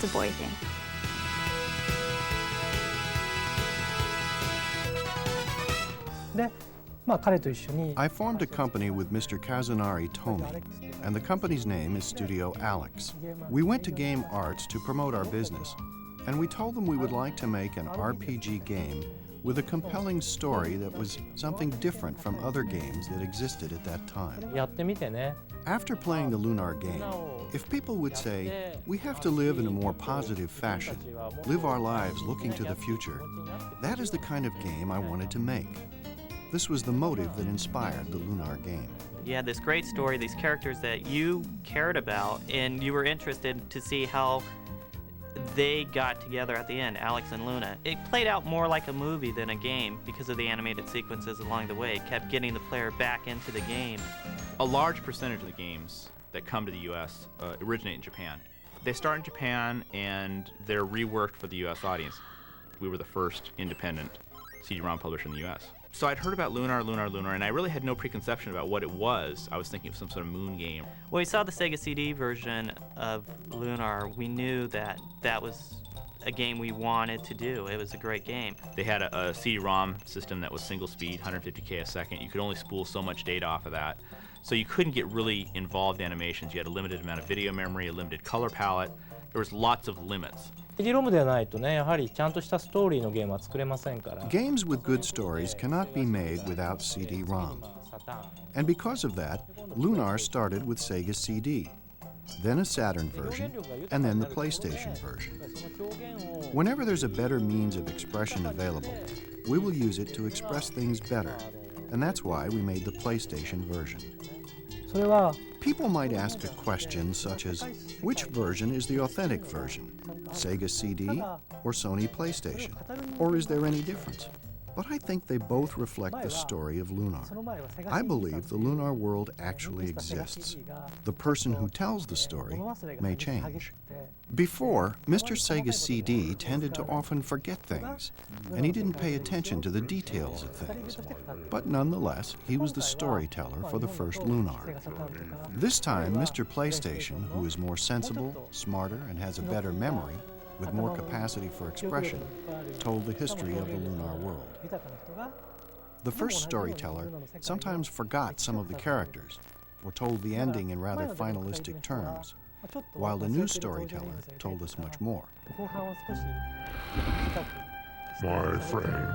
It's a boy game. I formed a company with Mr. Kazunari Tomi, and the company's name is Studio Alex. We went to Game Arts to promote our business, and we told them we would like to make an RPG game with a compelling story that was something different from other games that existed at that time. After playing the Lunar game, if people would say, we have to live in a more positive fashion, live our lives looking to the future, that is the kind of game I wanted to make. This was the motive that inspired the Lunar game. You had this great story, these characters that you cared about, and you were interested to see how they got together at the end, Alex and Luna. It played out more like a movie than a game because of the animated sequences along the way. It kept getting the player back into the game. A large percentage of the games that come to the U.S. Originate in Japan. They start in Japan and they're reworked for the U.S. audience. We were the first independent CD-ROM publisher in the U.S. So I'd heard about Lunar, and I really had no preconception about what it was. I was thinking of some sort of moon game. When we saw the Sega CD version of Lunar, we knew that that was a game we wanted to do. It was a great game. They had a CD-ROM system that was single speed, 150K a second. You could only spool so much data off of that. So you couldn't get really involved animations. You had a limited amount of video memory, a limited color palette. There was lots of limits. Games with good stories cannot be made without CD-ROM. And because of that, Lunar started with Sega CD, then a Saturn version, and then the PlayStation version. Whenever there's a better means of expression available, we will use it to express things better, and that's why we made the PlayStation version. People might ask a question such as, which version is the authentic version? Sega CD or Sony PlayStation? Or is there any difference? But I think they both reflect the story of Lunar. I believe the Lunar world actually exists. The person who tells the story may change. Before, Mr. Sega CD tended to often forget things, and he didn't pay attention to the details of things. But nonetheless, he was the storyteller for the first Lunar. This time, Mr. PlayStation, who is more sensible, smarter, and has a better memory, with more capacity for expression, told the history of the Lunar world. The first storyteller sometimes forgot some of the characters, or told the ending in rather finalistic terms, while the new storyteller told us much more. My friend.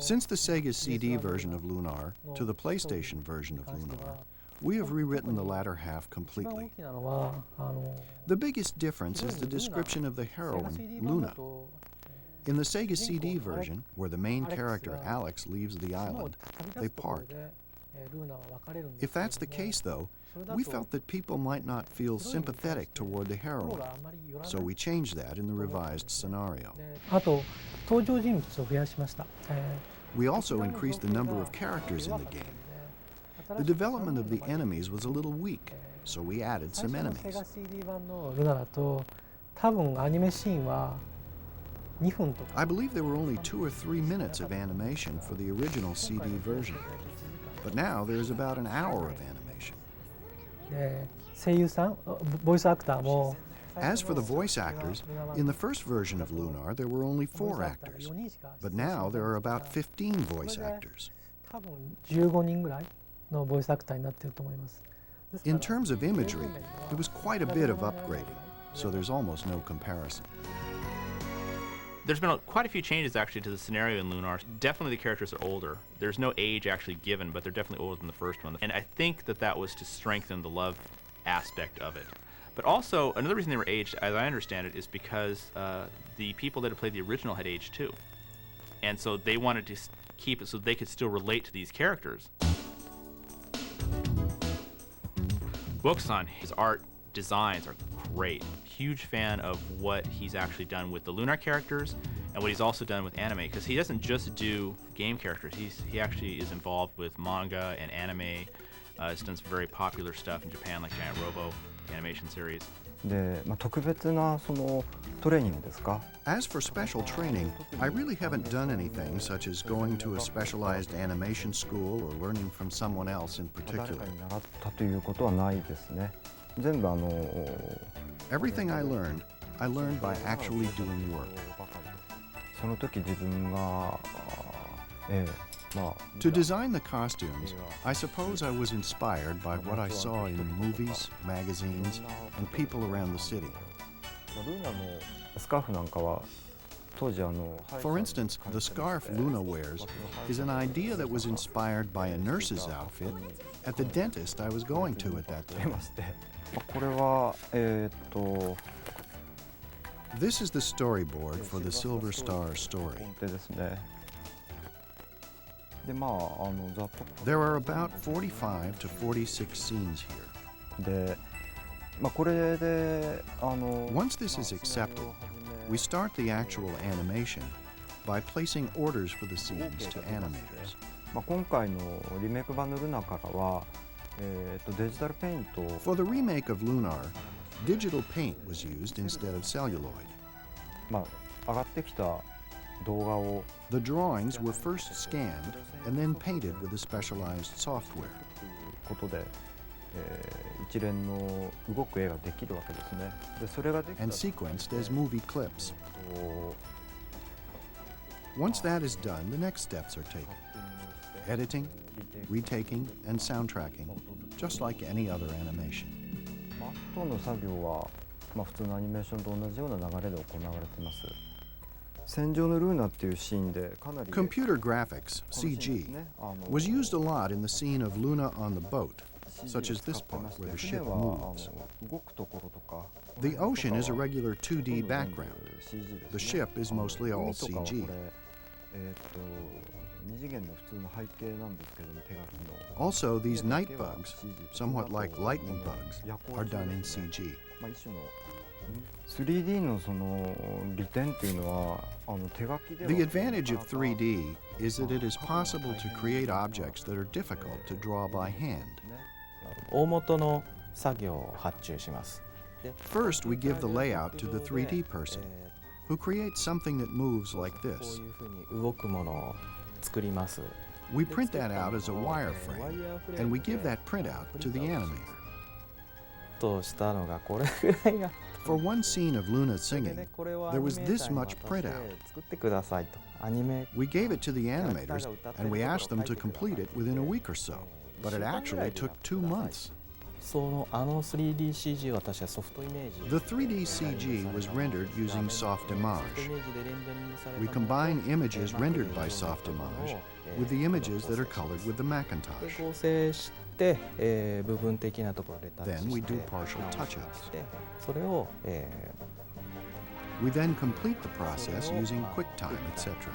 Since the Sega CD version of Lunar to the PlayStation version of Lunar, we have rewritten the latter half completely. The biggest difference is the description of the heroine, Luna. In the Sega CD version, where the main character, Alex, leaves the island, they part. If that's the case, though, we felt that people might not feel sympathetic toward the heroine, so we changed that in the revised scenario. We also increased the number of characters in the game. The development of the enemies was a little weak, so we added some enemies. I believe there were only 2 or 3 minutes of animation for the original CD version, but now there's about an hour of animation. As for the voice actors, in the first version of Lunar there were only 4 actors, but now there are about 15 voice actors. In terms of imagery, there was quite a bit of upgrading, so there's almost no comparison. There's been quite a few changes actually to the scenario in Lunar. Definitely the characters are older. There's no age actually given, but they're definitely older than the first one. And I think that that was to strengthen the love aspect of it. But also, another reason they were aged, as I understand it, is because the people that had played the original had aged too. And so they wanted to keep it so they could still relate to these characters. Bokusan, his art designs are great. Huge fan of what he's actually done with the Lunar characters and what he's also done with anime, because he doesn't just do game characters. He actually is involved with manga and anime. He's done some very popular stuff in Japan, like Giant Robo animation series. As for special training, I really haven't done anything such as going to a specialized animation school or learning from someone else in particular. Everything I learned by actually doing work. To design the costumes, I suppose I was inspired by what I saw in movies, magazines, and people around the city. For instance, the scarf Luna wears is an idea that was inspired by a nurse's outfit at the dentist I was going to at that time. This is the storyboard for the Silver Star story. There are about 45 to 46 scenes here. Once this is accepted, we start the actual animation by placing orders for the scenes to animators. For the remake of Lunar, digital paint was used instead of celluloid. The drawings were first scanned and then painted with a specialized software. And sequenced as movie clips. Once that is done, the next steps are taken. Editing, retaking, and soundtracking, just like any other animation. Computer graphics, CG, was used a lot in the scene of Luna on the boat, such as this part where the ship moves. The ocean is a regular 2D background. The ship is mostly all CG. Also, these night bugs, somewhat like lightning bugs, are done in CG. The advantage of 3D is that it is possible to create objects that are difficult to draw by hand. First, we give the layout to the 3D person, who creates something that moves like this. We print that out as a wireframe, and we give that printout to the animator. For one scene of Luna singing, there was this much printout. We gave it to the animators, and we asked them to complete it within a week or so, but it actually took 2 months. The 3D CG was rendered using soft image. We combine images rendered by soft image with the images that are colored with the Macintosh. Then we do partial touch-ups. We then complete the process using QuickTime, etc.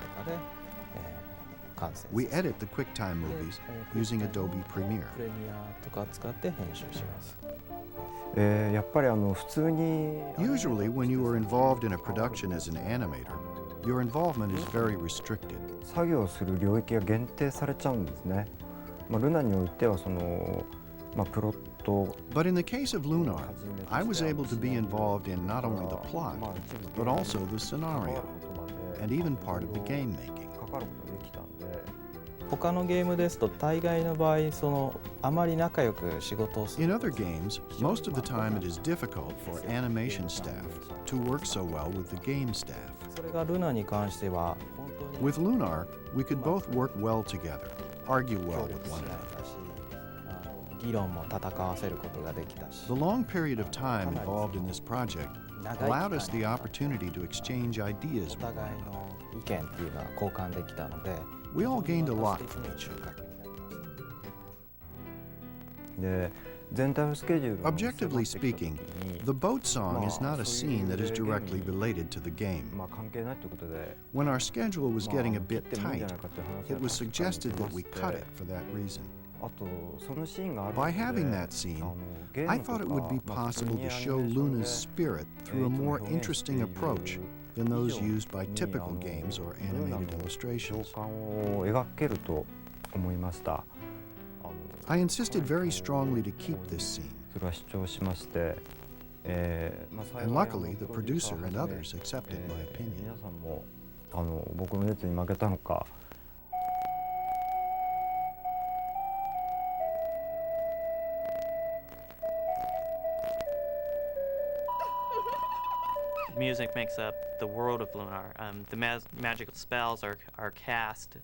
We edit the QuickTime movies using Adobe Premiere. Usually, when you are involved in a production as an animator, your involvement is very restricted. But in the case of Lunar, I was able to be involved in not only the plot, but also the scenario, and even part of the game making. In other games, most of the time it is difficult for animation staff to work so well with the game staff. With Lunar, we could both work well together, argue well with one another. The long period of time involved in this project allowed us the opportunity to exchange ideas with one another. We all gained a lot from each other. Objectively speaking, the boat song is not a scene that is directly related to the game. When our schedule was getting a bit tight, it was suggested that we cut it for that reason. By having that scene, I thought it would be possible to show Luna's spirit through a more interesting approach than those used by typical games or animated illustrations. I insisted very strongly to keep this scene. And luckily, the producer and others accepted my opinion. Music makes up the world of Lunar. The magical spells are cast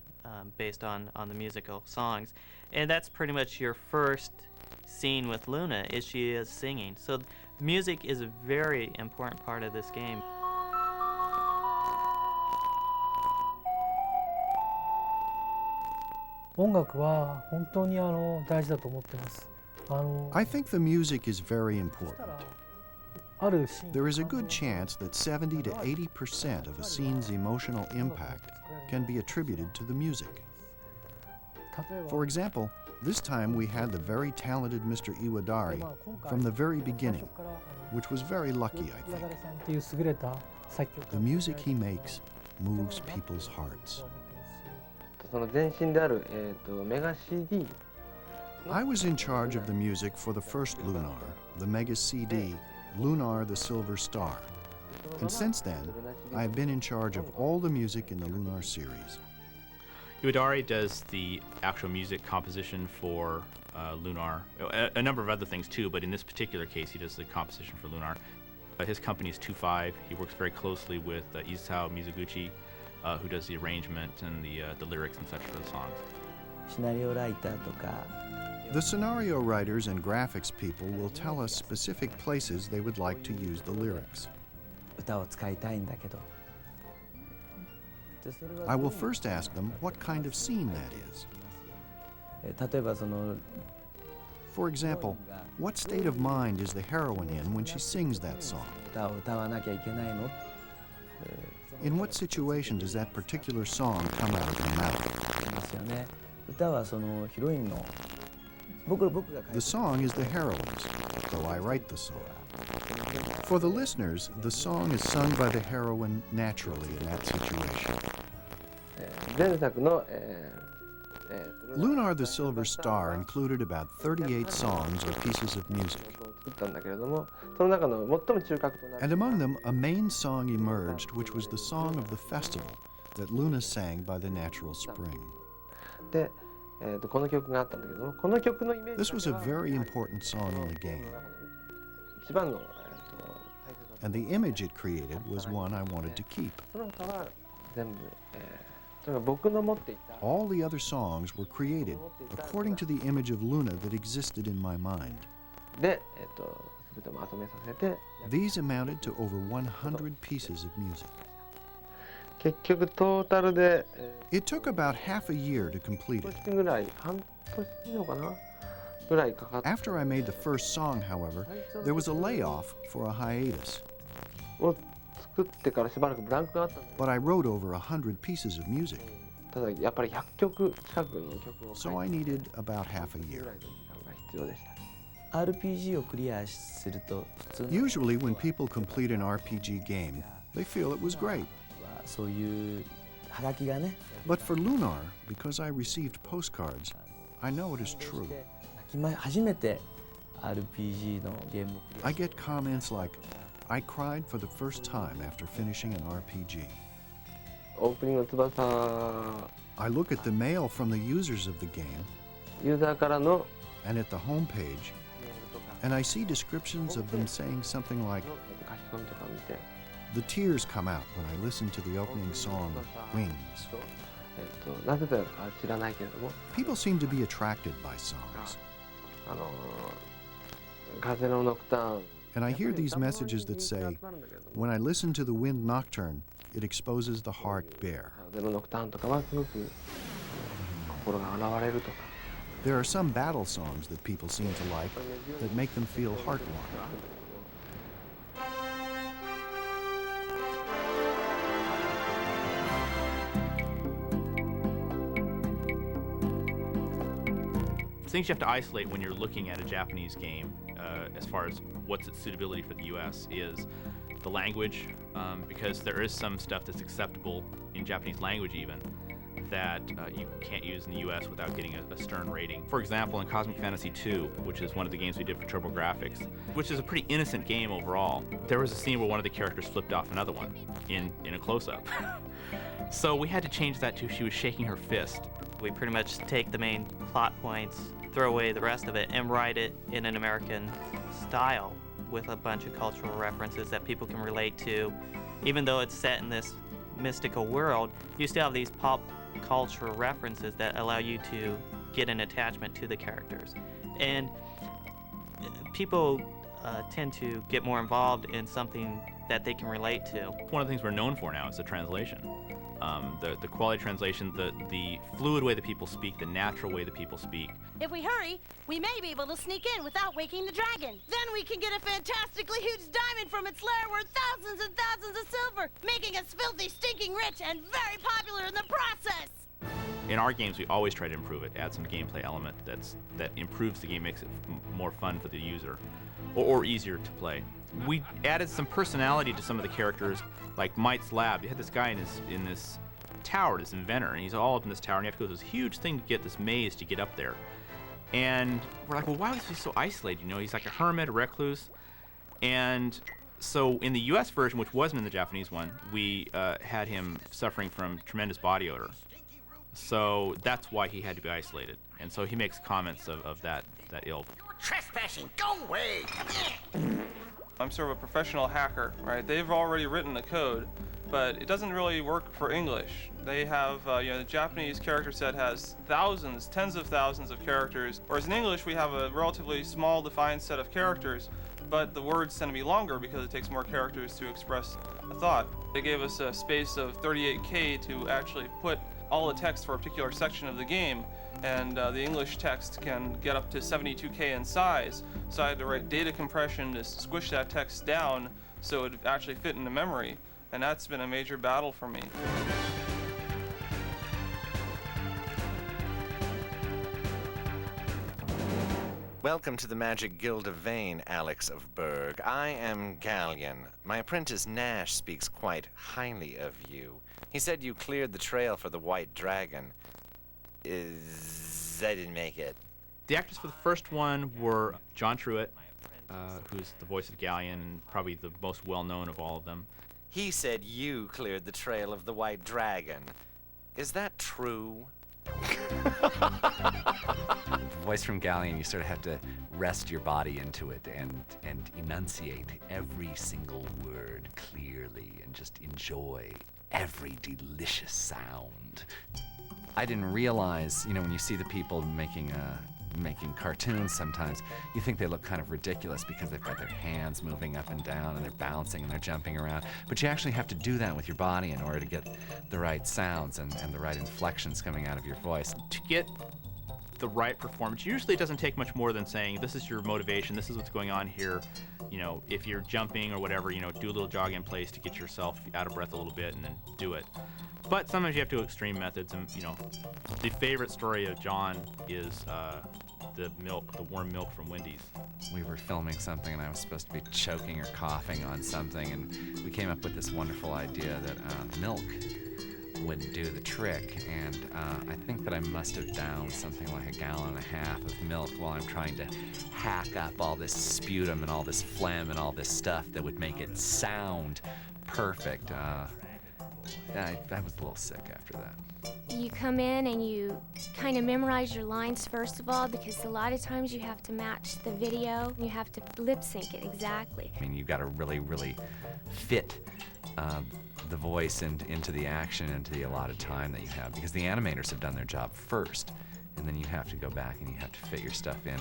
based on the musical songs, and that's pretty much your first scene with Luna, is she is singing. So music is a very important part of this game. I think the music is very important. There is a good chance that 70 to 80% of a scene's emotional impact can be attributed to the music. For example, this time we had the very talented Mr. Iwadari from the very beginning, which was very lucky, I think. The music he makes moves people's hearts. I was in charge of the music for the first Lunar, the Mega CD, Lunar the Silver Star. And since then, I have been in charge of all the music in the Lunar series. Iwadari does the actual music composition for Lunar, a number of other things too, but in this particular case, he does the composition for Lunar. His company is 2-5. He works very closely with Isao Mizuguchi, who does the arrangement and the lyrics and such for the songs. The scenario writers and graphics people will tell us specific places they would like to use the lyrics. I will first ask them what kind of scene that is. For example, what state of mind is the heroine in when she sings that song? In what situation does that particular song come out of her mouth? The song is the heroine's, though I write the song. For the listeners, the song is sung by the heroine naturally in that situation. Lunar the Silver Star included about 38 songs or pieces of music. And among them, a main song emerged, which was the song of the festival that Luna sang by the natural spring. This was a very important song in the game. And the image it created was one I wanted to keep. All the other songs were created according to the image of Luna that existed in my mind. These amounted to over 100 pieces of music. It took about half a year to complete it. After I made the first song, however, there was a layoff for a hiatus. But I wrote over 100 pieces of music. So I needed about half a year. Usually when people complete an RPG game, they feel it was great. But for Lunar, because I received postcards, I know it is true. I get comments like, I cried for the first time after finishing an RPG. I look at the mail from the users of the game and at the home page, and I see descriptions of them saying something like, the tears come out when I listen to the opening song, Wings. People seem to be attracted by songs. And I hear these messages that say, when I listen to the Wind Nocturne, it exposes the heart bare. There are some battle songs that people seem to like that make them feel heartwarming. Things you have to isolate when you're looking at a Japanese game, as far as what's its suitability for the U.S., is the language, because there is some stuff that's acceptable in Japanese language even that you can't use in the U.S. without getting a stern rating. For example, in Cosmic Fantasy II, which is one of the games we did for TurboGrafx, which is a pretty innocent game overall, there was a scene where one of the characters flipped off another one in a close-up. So we had to change that to she was shaking her fist. We pretty much take the main plot points, throw away the rest of it, and write it in an American style. with a bunch of cultural references that people can relate to. Even though it's set in this mystical world, you still have these pop culture references that allow you to get an attachment to the characters. And people tend to get more involved in something that they can relate to. One of the things we're known for now is the translation. The quality translation, the fluid way that people speak, the natural way that people speak. If we hurry, we may be able to sneak in without waking the dragon. Then we can get a fantastically huge diamond from its lair worth thousands and thousands of silver, making us filthy, stinking rich and very popular in the process. In our games, we always try to improve it, add some gameplay element that improves the game, makes it more fun for the user, or easier to play. We added some personality to some of the characters, like Mite's lab. You had this guy in this tower, this inventor, and he's all up in this tower, and you have to go through this huge thing to get this maze to get up there. And we're like, well, why was he so isolated? You know, he's like a hermit, a recluse. And so in the US version, which wasn't in the Japanese one, we had him suffering from tremendous body odor. So that's why he had to be isolated. And so he makes comments of that ilk. You're trespassing! Go away! I'm sort of a professional hacker, right? They've already written the code, but it doesn't really work for English. They have, the Japanese character set has thousands, tens of thousands of characters, whereas in English we have a relatively small defined set of characters, but the words tend to be longer because it takes more characters to express a thought. They gave us a space of 38K to actually put all the text for a particular section of the game, and the English text can get up to 72K in size, so I had to write data compression to squish that text down so it would actually fit into memory, and that's been a major battle for me. Welcome to the Magic Guild of Vane, Alex of Berg. I am Gallion. My apprentice Nash speaks quite highly of you. He said you cleared the trail for the White Dragon. I didn't make it. The actors for the first one were John Truitt, who's the voice of Gallion, and probably the most well-known of all of them. He said you cleared the trail of the White Dragon. Is that true? The voice from Gallion, you sort of have to rest your body into it and enunciate every single word clearly and just enjoy every delicious sound. I didn't realize, when you see the people making cartoons sometimes, you think they look kind of ridiculous because they've got their hands moving up and down and they're bouncing and they're jumping around. But you actually have to do that with your body in order to get the right sounds and the right inflections coming out of your voice. To get the right performance, usually it doesn't take much more than saying, this is your motivation, this is what's going on here. If you're jumping or whatever, do a little jog in place to get yourself out of breath a little bit and then do it. But sometimes you have to do extreme methods, and the favorite story of John is the warm milk from Wendy's. We were filming something and I was supposed to be choking or coughing on something, and we came up with this wonderful idea that milk would do the trick, and I think that I must have downed something like 1.5 gallons of milk while I'm trying to hack up all this sputum and all this phlegm and all this stuff that would make it sound perfect. I was a little sick after that. You come in and you kind of memorize your lines first of all, because a lot of times you have to match the video. You have to lip sync it exactly. I mean, you've got to really, really fit the voice into the action, into the allotted time that you have, because the animators have done their job first, and then you have to go back and you have to fit your stuff in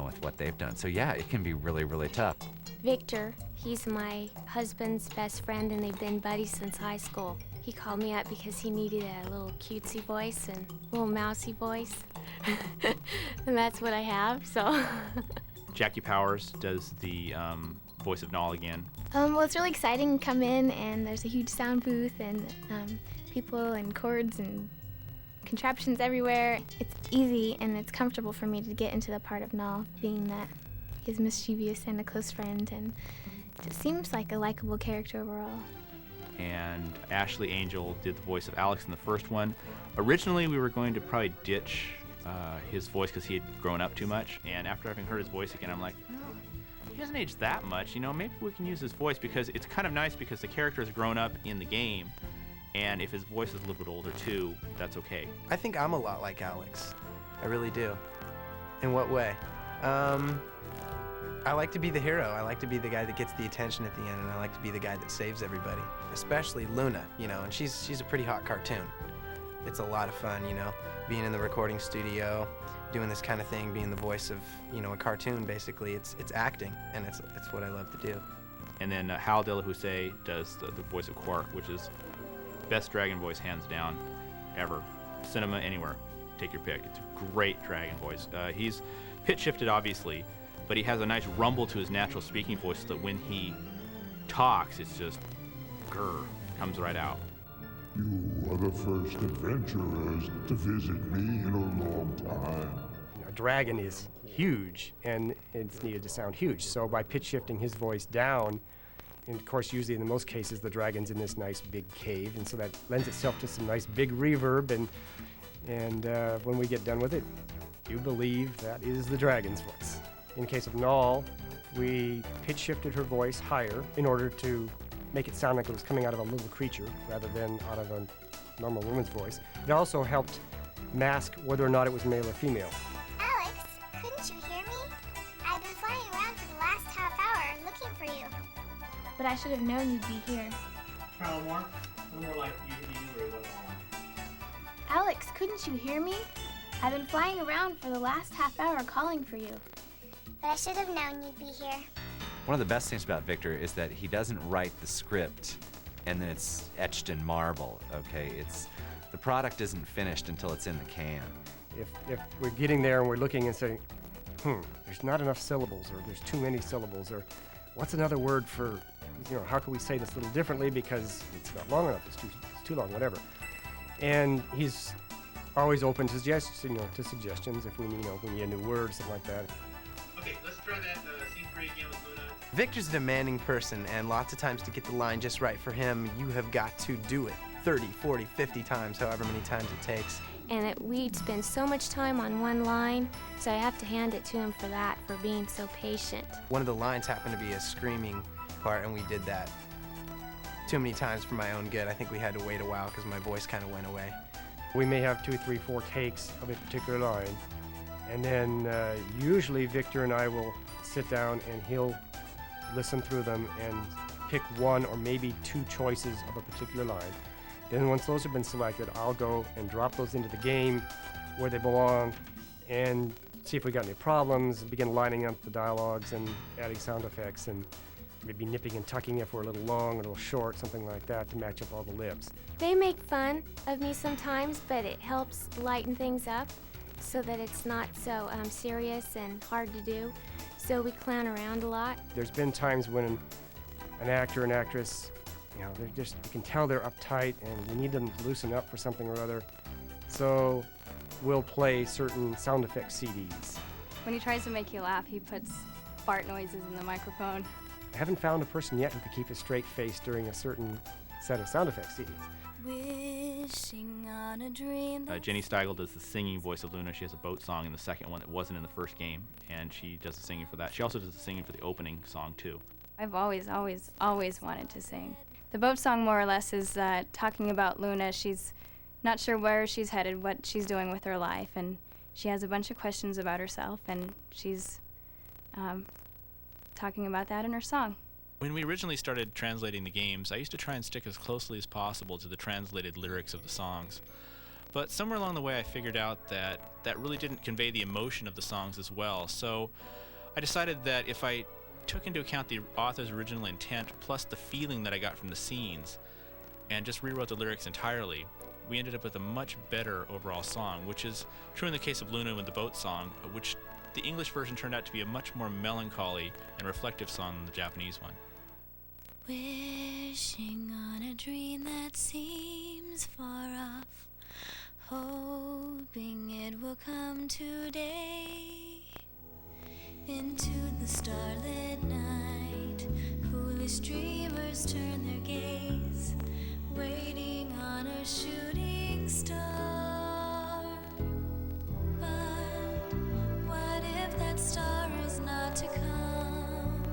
with what they've done. So yeah, it can be really, really tough. Victor, he's my husband's best friend, and they've been buddies since high school. He called me up because he needed a little cutesy voice and a little mousy voice. And that's what I have, so. Jackie Powers does the voice of Null again. Well, it's really exciting to come in, and there's a huge sound booth, and people and cords and contraptions everywhere. It's easy and it's comfortable for me to get into the part of Null, being that he's mischievous and a close friend, and it seems like a likable character overall. And Ashley Angel did the voice of Alex in the first one. Originally, we were going to probably ditch his voice because he had grown up too much, and after having heard his voice again, I'm like, he doesn't age that much, maybe we can use his voice, because it's kind of nice because the character has grown up in the game, and if his voice is a little bit older too, that's okay. I think I'm a lot like Alex. I really do. In what way? I like to be the hero. I like to be the guy that gets the attention at the end, and I like to be the guy that saves everybody. Especially Luna, you know, and she's a pretty hot cartoon. It's a lot of fun, you know, being in the recording studio, doing this kind of thing, being the voice of, you know, a cartoon. Basically, it's acting, and it's what I love to do. And then Hal De La Housse does the voice of Quark, which is best dragon voice hands down ever. Cinema anywhere, take your pick. It's a great dragon voice. He's pitch shifted, obviously, but he has a nice rumble to his natural speaking voice so that when he talks, it's just grr, comes right out. You are the first adventurers to visit me in a long time. A dragon is huge, and it's needed to sound huge. So by pitch shifting his voice down, and of course usually in most cases the dragon's in this nice big cave, and so that lends itself to some nice big reverb, and when we get done with it, you believe that is the dragon's voice. In the case of Null, we pitch shifted her voice higher in order to make it sound like it was coming out of a little creature rather than out of a normal woman's voice. It also helped mask whether or not it was male or female. Alex, couldn't you hear me? I've been flying around for the last half hour looking for you. But I should have known you'd be here. Try a little more. A little more like you knew where it was. Alex, couldn't you hear me? I've been flying around for the last half hour calling for you. But I should have known you'd be here. One of the best things about Victor is that he doesn't write the script and then it's etched in marble, okay? The product isn't finished until it's in the can. If we're getting there and we're looking and saying, there's not enough syllables, or there's too many syllables, or what's another word for, you know, how can we say this a little differently because it's not long enough, it's too long, whatever. And he's always open to suggestions if we need a new word, something like that. Okay, let's try that scene 3 again with Luna. Victor's a demanding person, and lots of times to get the line just right for him, you have got to do it 30, 40, 50 times, however many times it takes. And we'd spend so much time on one line, so I have to hand it to him for that, for being so patient. One of the lines happened to be a screaming part, and we did that too many times for my own good. I think we had to wait a while because my voice kind of went away. We may have 2, 3, 4 takes of a particular line, and then usually Victor and I will sit down and he'll listen through them and pick one or maybe 2 choices of a particular line. Then once those have been selected, I'll go and drop those into the game where they belong and see if we got any problems, begin lining up the dialogues and adding sound effects and maybe nipping and tucking if we're a little long, a little short, something like that to match up all the lips. They make fun of me sometimes, but it helps lighten things up so that it's not so serious and hard to do. So we clown around a lot. There's been times when an actor and actress, you can tell they're uptight and we need them to loosen up for something or other. So we'll play certain sound effect CDs. When he tries to make you laugh, he puts fart noises in the microphone. I haven't found a person yet who could keep a straight face during a certain set of sound effect CDs. Wishing on a dream. Jenny Steigel does the singing voice of Luna. She has a boat song in the second one that wasn't in the first game, and she does the singing for that. She also does the singing for the opening song, too. I've always wanted to sing. The boat song, more or less, is talking about Luna. She's not sure where she's headed, what she's doing with her life, and she has a bunch of questions about herself, and she's talking about that in her song. When we originally started translating the games, I used to try and stick as closely as possible to the translated lyrics of the songs. But somewhere along the way I figured out that that really didn't convey the emotion of the songs as well. So I decided that if I took into account the author's original intent plus the feeling that I got from the scenes and just rewrote the lyrics entirely, we ended up with a much better overall song, which is true in the case of Luna with the boat song, which the English version turned out to be a much more melancholy and reflective song than the Japanese one. Wishing on a dream that seems far off, hoping it will come today. Into the starlit night, foolish dreamers turn their gaze, waiting on a shooting star. But what if that star is not to come?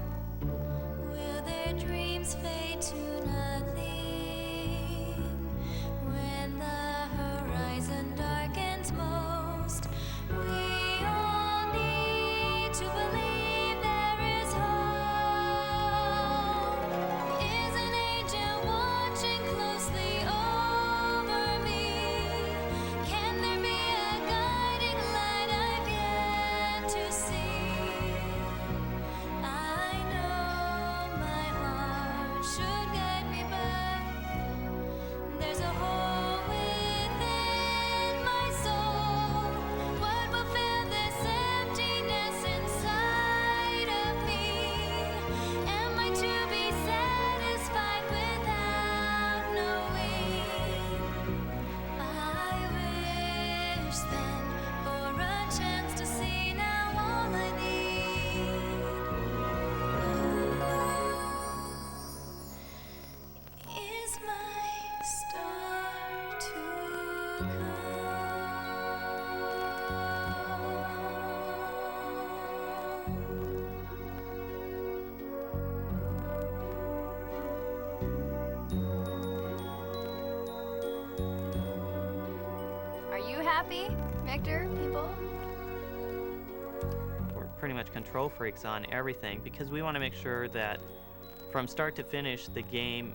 Will their dreams fade to nothing when the horizon darkens most? We all need to believe there is Are you happy, Victor, people? We're pretty much control freaks on everything because we want to make sure that from start to finish the game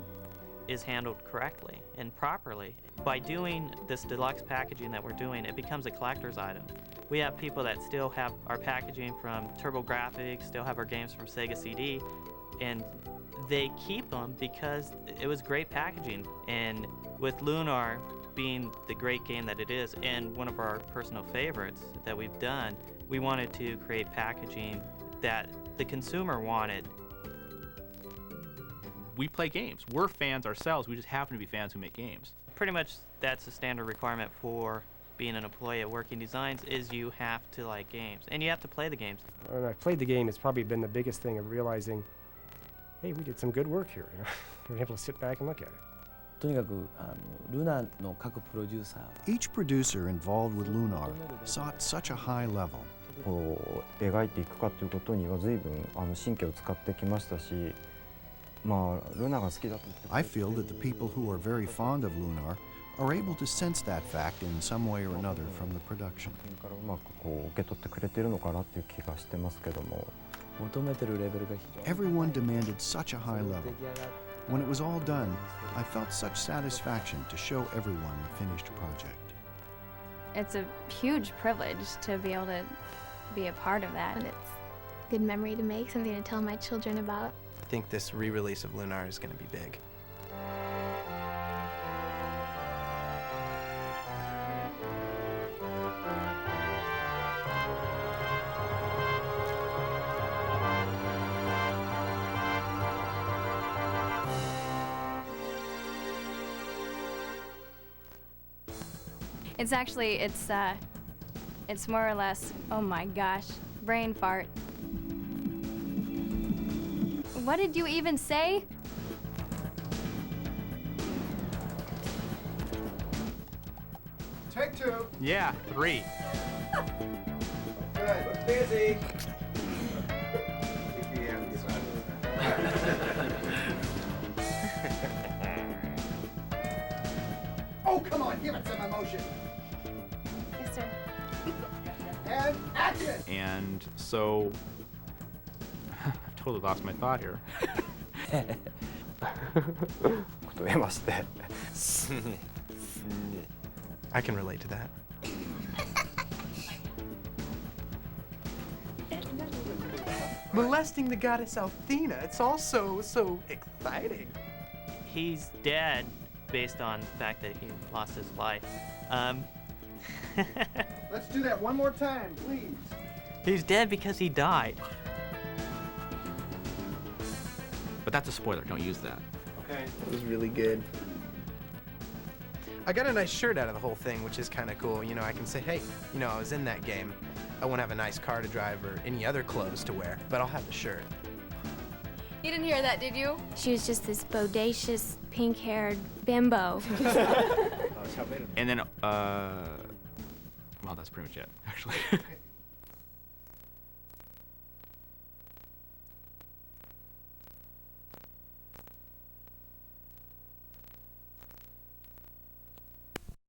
is handled correctly and properly. By doing this deluxe packaging that we're doing, it becomes a collector's item. We have people that still have our packaging from TurboGrafx, still have our games from Sega CD, and they keep them because it was great packaging. And with Lunar being the great game that it is and one of our personal favorites that we've done, we wanted to create packaging that the consumer wanted. We play games. We're fans ourselves. We just happen to be fans who make games. Pretty much that's a standard requirement for being an employee at Working Designs is you have to like games and you have to play the games. When I played the game, it's probably been the biggest thing of realizing, hey, we did some good work here. You know? We're able to sit back and look at it. Each producer involved with Lunar sought such a high level. 描いていくかということには随分神経を使ってきましたし、ルナが好きだと。I feel that the people who are very fond of Lunar are able to sense that fact in some way or another from the production. からうまくこう受け取ってくれているのかなっていう気がしてますけども。求めてるレベルが非常に。 Everyone demanded such a high level. When it was all done, I felt such satisfaction to show everyone the finished project. It's a huge privilege to be able to be a part of that. And it's a good memory to make, something to tell my children about. I think this re-release of Lunar is going to be big. It's actually, it's more or less, oh my gosh, brain fart. What did you even say? Take two. Yeah, 3. Good. Look busy. Oh, come on, give it some emotion. Yes, sir. And action! And so, I've totally lost my thought here. こと言えまして。 I can relate to that. Molesting the goddess Athena. It's all so exciting. He's dead based on the fact that he lost his life. Let's do that one more time, please. He's dead because he died. But that's a spoiler. Don't use that. Okay. It was really good. I got a nice shirt out of the whole thing, which is kind of cool. You know, I can say, hey, you know, I was in that game. I won't have a nice car to drive or any other clothes to wear, but I'll have the shirt. You didn't hear that, did you? She was just this bodacious, pink-haired bimbo. And then, well, that's pretty much it, actually.